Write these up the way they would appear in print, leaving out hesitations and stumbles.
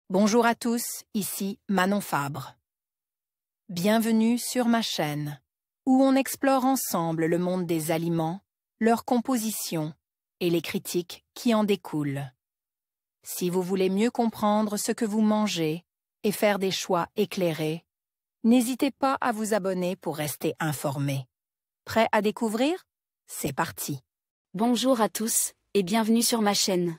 Bonjour à tous, ici Manon Fabre. Bienvenue sur ma chaîne, où on explore ensemble le monde des aliments, leur composition et les critiques qui en découlent. Si vous voulez mieux comprendre ce que vous mangez et faire des choix éclairés, n'hésitez pas à vous abonner pour rester informé. Prêt à découvrir? C'est parti! Bonjour à tous, et bienvenue sur ma chaîne.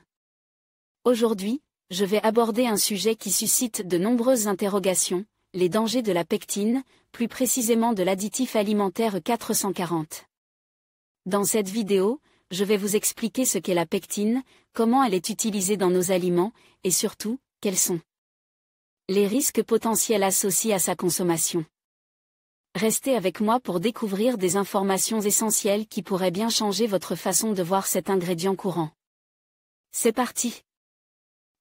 Aujourd'hui, je vais aborder un sujet qui suscite de nombreuses interrogations, les dangers de la pectine, plus précisément de l'additif alimentaire E440. Dans cette vidéo, je vais vous expliquer ce qu'est la pectine, comment elle est utilisée dans nos aliments, et surtout, quels sont les risques potentiels associés à sa consommation. Restez avec moi pour découvrir des informations essentielles qui pourraient bien changer votre façon de voir cet ingrédient courant. C'est parti!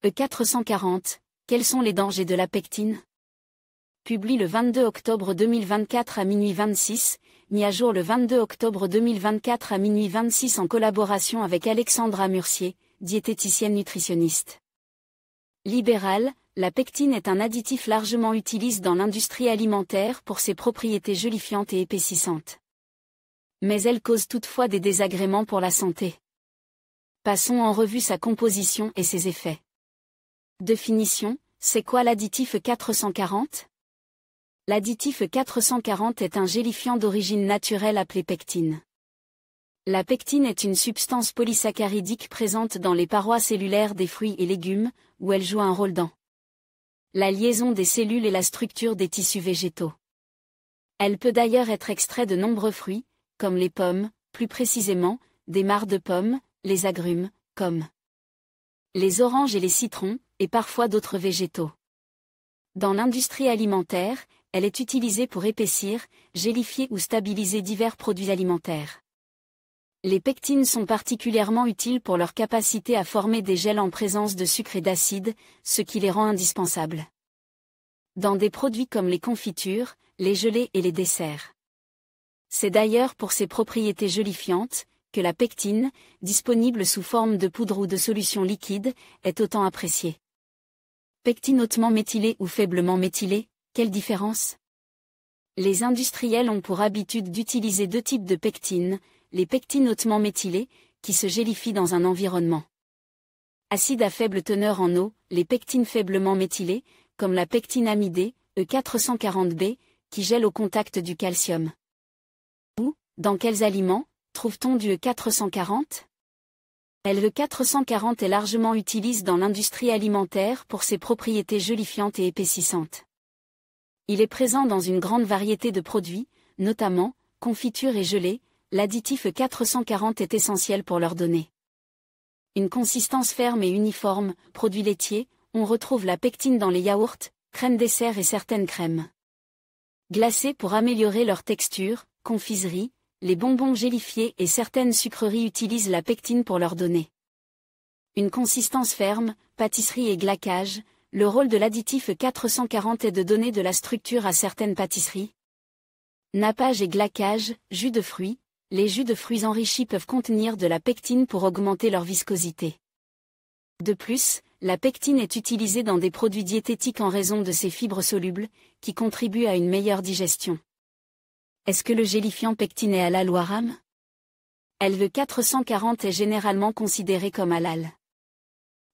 E440, quels sont les dangers de la pectine? Publié le 22 octobre 2024 à minuit 26, mis à jour le 22 octobre 2024 à minuit 26 en collaboration avec Alexandra Murcier, diététicienne nutritionniste. Libérale, la pectine est un additif largement utilisé dans l'industrie alimentaire pour ses propriétés gélifiantes et épaississantes. Mais elle cause toutefois des désagréments pour la santé. Passons en revue sa composition et ses effets. Définition, c'est quoi l'additif E440? L'additif E440 est un gélifiant d'origine naturelle appelé pectine. La pectine est une substance polysaccharidique présente dans les parois cellulaires des fruits et légumes, où elle joue un rôle dans la liaison des cellules et la structure des tissus végétaux. Elle peut d'ailleurs être extraite de nombreux fruits, comme les pommes, plus précisément, des mares de pommes, les agrumes, comme les oranges et les citrons, et parfois d'autres végétaux. Dans l'industrie alimentaire, elle est utilisée pour épaissir, gélifier ou stabiliser divers produits alimentaires. Les pectines sont particulièrement utiles pour leur capacité à former des gels en présence de sucre et d'acide, ce qui les rend indispensables dans des produits comme les confitures, les gelées et les desserts. C'est d'ailleurs pour ses propriétés gélifiantes que la pectine, disponible sous forme de poudre ou de solution liquide, est autant appréciée. Pectine hautement méthylée ou faiblement méthylée, quelle différence? Les industriels ont pour habitude d'utiliser deux types de pectines, les pectines hautement méthylées, qui se gélifient dans un environnement acide à faible teneur en eau, les pectines faiblement méthylées, comme la pectine amidée, E440B, qui gèle au contact du calcium. Où, dans quels aliments, trouve-t-on du E440? Le E440 est largement utilisé dans l'industrie alimentaire pour ses propriétés gélifiantes et épaississantes. Il est présent dans une grande variété de produits, notamment, confitures et gelées. L'additif E440 est essentiel pour leur donner une consistance ferme et uniforme. Produits laitiers, on retrouve la pectine dans les yaourts, crèmes dessert et certaines crèmes glacées pour améliorer leur texture. Confiserie, les bonbons gélifiés et certaines sucreries utilisent la pectine pour leur donner une consistance ferme. Pâtisserie et glaçage, le rôle de l'additif E440 est de donner de la structure à certaines pâtisseries. Nappage et glaçage, jus de fruits. Les jus de fruits enrichis peuvent contenir de la pectine pour augmenter leur viscosité. De plus, la pectine est utilisée dans des produits diététiques en raison de ses fibres solubles, qui contribuent à une meilleure digestion. Est-ce que le gélifiant pectine est halal ou haram? Le 440 est généralement considéré comme halal.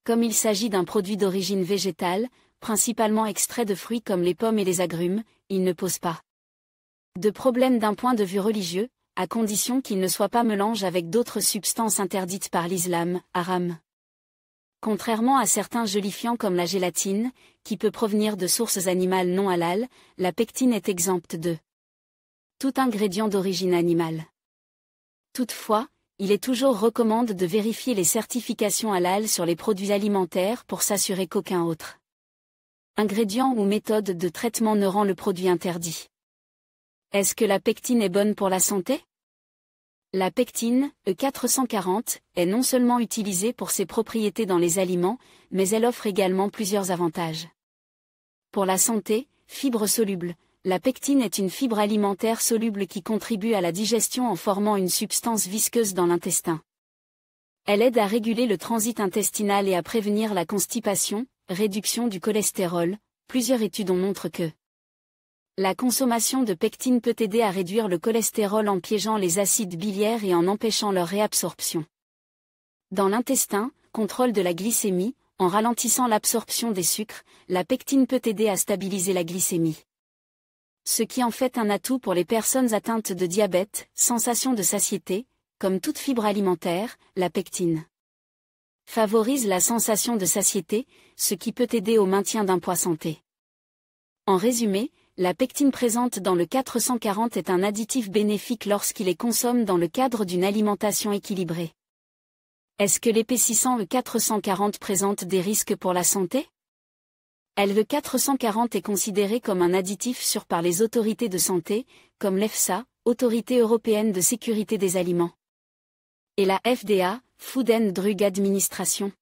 Comme il s'agit d'un produit d'origine végétale, principalement extrait de fruits comme les pommes et les agrumes, il ne pose pas de problème d'un point de vue religieux, à condition qu'il ne soit pas mélangé avec d'autres substances interdites par l'islam, haram. Contrairement à certains gélifiants comme la gélatine, qui peut provenir de sources animales non halal, la pectine est exempte de tout ingrédient d'origine animale. Toutefois, il est toujours recommandé de vérifier les certifications halal sur les produits alimentaires pour s'assurer qu'aucun autre ingrédient ou méthode de traitement ne rend le produit interdit. Est-ce que la pectine est bonne pour la santé? La pectine, E440, est non seulement utilisée pour ses propriétés dans les aliments, mais elle offre également plusieurs avantages. Pour la santé, fibre soluble. La pectine est une fibre alimentaire soluble qui contribue à la digestion en formant une substance visqueuse dans l'intestin. Elle aide à réguler le transit intestinal et à prévenir la constipation, réduction du cholestérol. Plusieurs études montrent que la consommation de pectine peut aider à réduire le cholestérol en piégeant les acides biliaires et en empêchant leur réabsorption dans l'intestin, contrôle de la glycémie. En ralentissant l'absorption des sucres, la pectine peut aider à stabiliser la glycémie, ce qui en fait un atout pour les personnes atteintes de diabète. Sensation de satiété. Comme toute fibre alimentaire, la pectine favorise la sensation de satiété, ce qui peut aider au maintien d'un poids santé. En résumé, la pectine présente dans le 440 est un additif bénéfique lorsqu'il est consommé dans le cadre d'une alimentation équilibrée. Est-ce que l'épaississant E440 présente des risques pour la santé? Le 440 est considéré comme un additif sûr par les autorités de santé, comme l'EFSA, Autorité européenne de sécurité des aliments, et la FDA, Food and Drug Administration.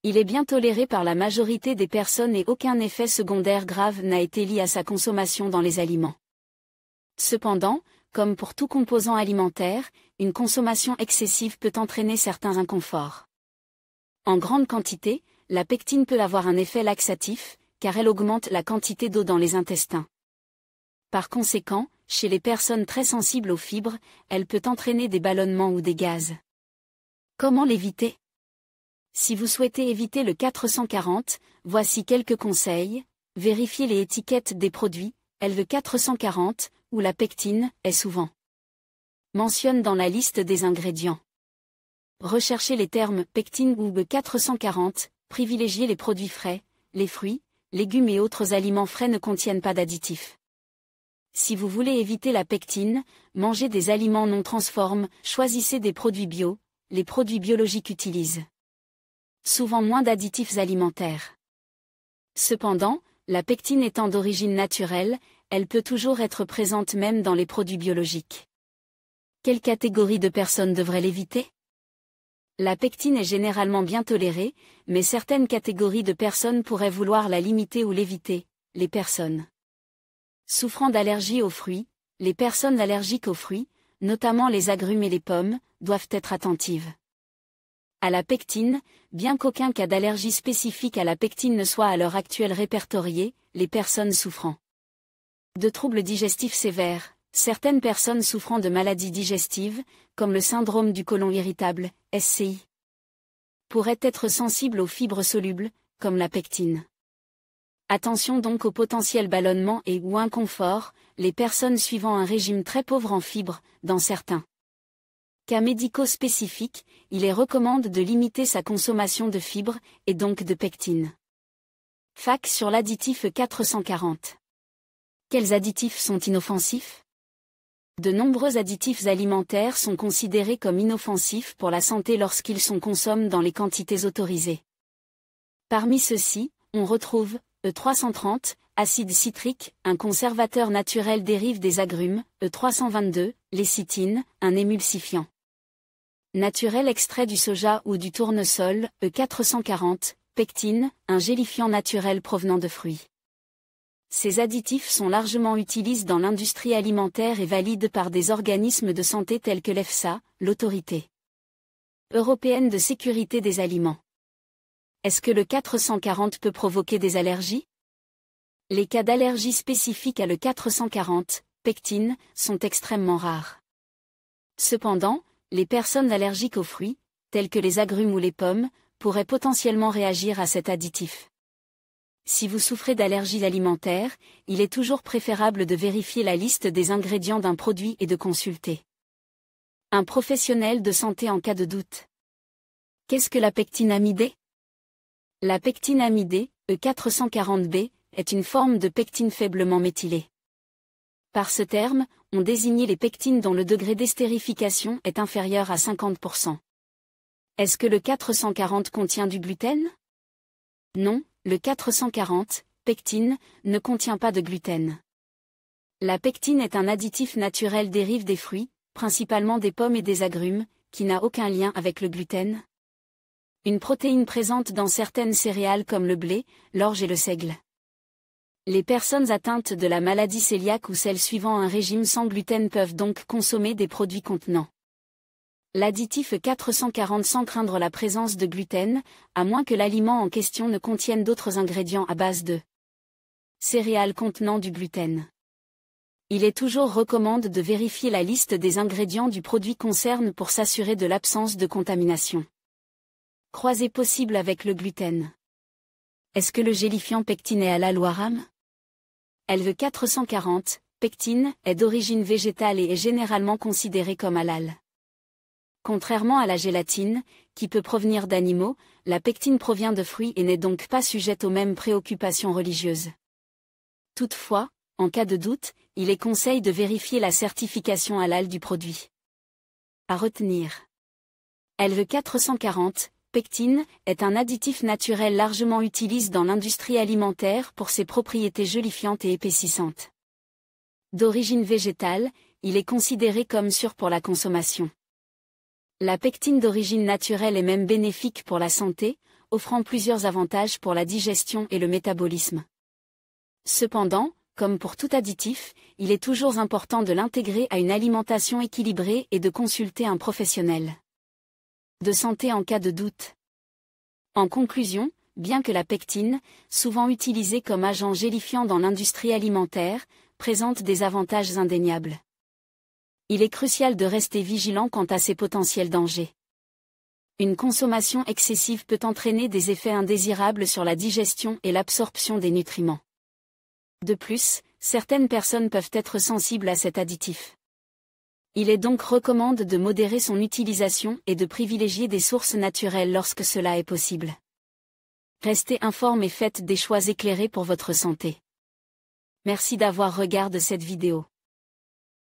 Il est bien toléré par la majorité des personnes et aucun effet secondaire grave n'a été lié à sa consommation dans les aliments. Cependant, comme pour tout composant alimentaire, une consommation excessive peut entraîner certains inconforts. En grande quantité, la pectine peut avoir un effet laxatif, car elle augmente la quantité d'eau dans les intestins. Par conséquent, chez les personnes très sensibles aux fibres, elle peut entraîner des ballonnements ou des gaz. Comment l'éviter? Si vous souhaitez éviter le 440, voici quelques conseils. Vérifiez les étiquettes des produits. Le 440, où la pectine est souvent mentionne dans la liste des ingrédients. Recherchez les termes pectine ou E440, privilégiez les produits frais, les fruits, légumes et autres aliments frais ne contiennent pas d'additifs. Si vous voulez éviter la pectine, mangez des aliments non transformes, choisissez des produits bio. Les produits biologiques utilisent souvent moins d'additifs alimentaires. Cependant, la pectine étant d'origine naturelle, elle peut toujours être présente même dans les produits biologiques. Quelle catégorie de personnes devraient l'éviter? La pectine est généralement bien tolérée, mais certaines catégories de personnes pourraient vouloir la limiter ou l'éviter. Les personnes souffrant d'allergies aux fruits, les personnes allergiques aux fruits, notamment les agrumes et les pommes, doivent être attentives à la pectine, bien qu'aucun cas d'allergie spécifique à la pectine ne soit à l'heure actuelle répertorié. Les personnes souffrant de troubles digestifs sévères, certaines personnes souffrant de maladies digestives, comme le syndrome du côlon irritable, SCI, pourraient être sensibles aux fibres solubles, comme la pectine. Attention donc au potentiel ballonnement et ou inconfort, les personnes suivant un régime très pauvre en fibres, dans certains cas médicaux spécifiques, il est recommandé de limiter sa consommation de fibres, et donc de pectine. Fac sur l'additif E440. Quels additifs sont inoffensifs? De nombreux additifs alimentaires sont considérés comme inoffensifs pour la santé lorsqu'ils sont consommés dans les quantités autorisées. Parmi ceux-ci, on retrouve E330, acide citrique, un conservateur naturel dérive des agrumes, E322, lécithine, un émulsifiant naturel extrait du soja ou du tournesol, E440, pectine, un gélifiant naturel provenant de fruits. Ces additifs sont largement utilisés dans l'industrie alimentaire et valides par des organismes de santé tels que l'EFSA, l'Autorité européenne de sécurité des aliments. Est-ce que le 440 peut provoquer des allergies? Les cas d'allergie spécifiques à le 440, pectine, sont extrêmement rares. Cependant, les personnes allergiques aux fruits, tels que les agrumes ou les pommes, pourraient potentiellement réagir à cet additif. Si vous souffrez d'allergies alimentaires, il est toujours préférable de vérifier la liste des ingrédients d'un produit et de consulter un professionnel de santé en cas de doute. Qu'est-ce que la pectine amidée? La pectine amidée, E440B, est une forme de pectine faiblement méthylée. Par ce terme, on désigne les pectines dont le degré d'estérification est inférieur à 50%. Est-ce que le 440 contient du gluten? Non, le 440, pectine, ne contient pas de gluten. La pectine est un additif naturel dérive des fruits, principalement des pommes et des agrumes, qui n'a aucun lien avec le gluten. Une protéine présente dans certaines céréales comme le blé, l'orge et le seigle. Les personnes atteintes de la maladie cœliaque ou celles suivant un régime sans gluten peuvent donc consommer des produits contenant L'additif E440 sans craindre la présence de gluten, à moins que l'aliment en question ne contienne d'autres ingrédients à base de céréales contenant du gluten. Il est toujours recommandé de vérifier la liste des ingrédients du produit concerné pour s'assurer de l'absence de contamination. Croisée possible avec le gluten. Est-ce que le gélifiant pectine est halal ou haram? LV440, pectine, est d'origine végétale et est généralement considéré comme halal. Contrairement à la gélatine, qui peut provenir d'animaux, la pectine provient de fruits et n'est donc pas sujette aux mêmes préoccupations religieuses. Toutefois, en cas de doute, il est conseillé de vérifier la certification halal du produit. À retenir. LV440, pectine, est un additif naturel largement utilisé dans l'industrie alimentaire pour ses propriétés gélifiantes et épaississantes. D'origine végétale, il est considéré comme sûr pour la consommation. La pectine d'origine naturelle est même bénéfique pour la santé, offrant plusieurs avantages pour la digestion et le métabolisme. Cependant, comme pour tout additif, il est toujours important de l'intégrer à une alimentation équilibrée et de consulter un professionnel de santé en cas de doute. En conclusion, bien que la pectine, souvent utilisée comme agent gélifiant dans l'industrie alimentaire, présente des avantages indéniables, il est crucial de rester vigilant quant à ses potentiels dangers. Une consommation excessive peut entraîner des effets indésirables sur la digestion et l'absorption des nutriments. De plus, certaines personnes peuvent être sensibles à cet additif. Il est donc recommandé de modérer son utilisation et de privilégier des sources naturelles lorsque cela est possible. Restez informés et faites des choix éclairés pour votre santé. Merci d'avoir regardé cette vidéo.